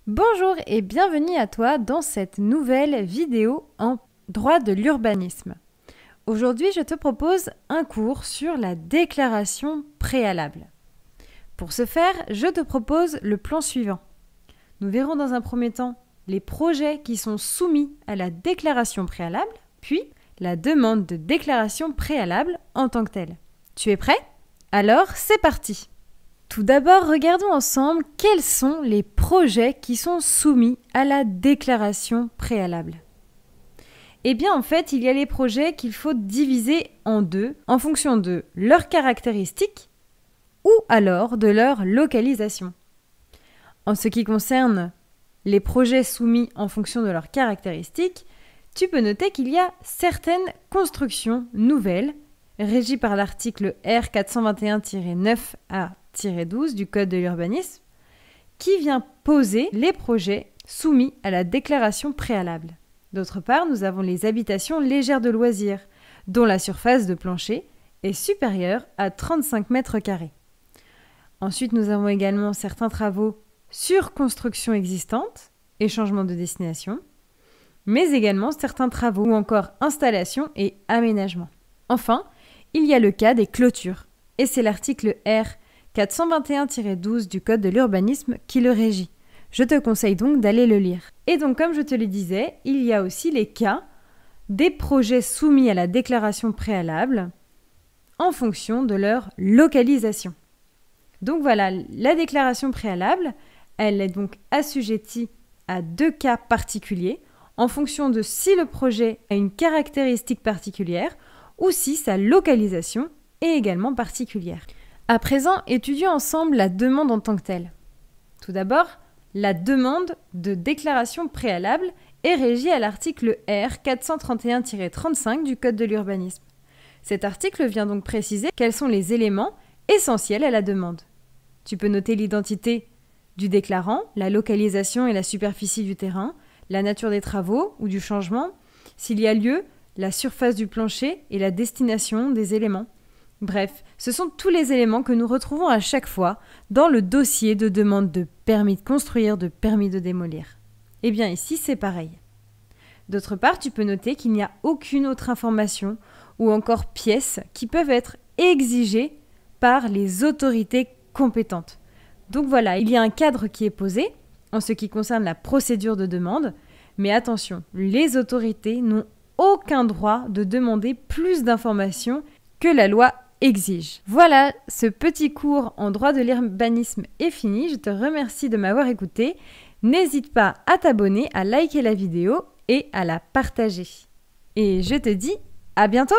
Bonjour et bienvenue à toi dans cette nouvelle vidéo en droit de l'urbanisme. Aujourd'hui, je te propose un cours sur la déclaration préalable. Pour ce faire, je te propose le plan suivant. Nous verrons dans un premier temps les projets qui sont soumis à la déclaration préalable, puis la demande de déclaration préalable en tant que telle. Tu es prêt? Alors, c'est parti! Tout d'abord, regardons ensemble quels sont les projets qui sont soumis à la déclaration préalable. Eh bien, en fait, il y a les projets qu'il faut diviser en deux en fonction de leurs caractéristiques ou alors de leur localisation. En ce qui concerne les projets soumis en fonction de leurs caractéristiques, tu peux noter qu'il y a certaines constructions nouvelles régies par l'article R 421-9A-12 du Code de l'urbanisme, qui vient poser les projets soumis à la déclaration préalable. D'autre part, nous avons les habitations légères de loisirs, dont la surface de plancher est supérieure à 35 mètres carrés. Ensuite, nous avons également certains travaux sur construction existante et changement de destination, mais également certains travaux ou encore installations et aménagements. Enfin, il y a le cas des clôtures, et c'est l'article R 421-12 du Code de l'urbanisme qui le régit. Je te conseille donc d'aller le lire. Et donc, comme je te le disais, il y a aussi les cas des projets soumis à la déclaration préalable en fonction de leur localisation. Donc voilà, la déclaration préalable, elle est donc assujettie à deux cas particuliers en fonction de si le projet a une caractéristique particulière ou si sa localisation est également particulière. À présent, étudions ensemble la demande en tant que telle. Tout d'abord, la demande de déclaration préalable est régie à l'article R 431-35 du Code de l'urbanisme. Cet article vient donc préciser quels sont les éléments essentiels à la demande. Tu peux noter l'identité du déclarant, la localisation et la superficie du terrain, la nature des travaux ou du changement, s'il y a lieu, la surface du plancher et la destination des éléments. Bref, ce sont tous les éléments que nous retrouvons à chaque fois dans le dossier de demande de permis de construire, de permis de démolir. Eh bien ici, c'est pareil. D'autre part, tu peux noter qu'il n'y a aucune autre information ou encore pièces qui peuvent être exigées par les autorités compétentes. Donc voilà, il y a un cadre qui est posé en ce qui concerne la procédure de demande, mais attention, les autorités n'ont aucun droit de demander plus d'informations que la loi exige. Voilà, ce petit cours en droit de l'urbanisme est fini. Je te remercie de m'avoir écouté. N'hésite pas à t'abonner, à liker la vidéo et à la partager. Et je te dis à bientôt!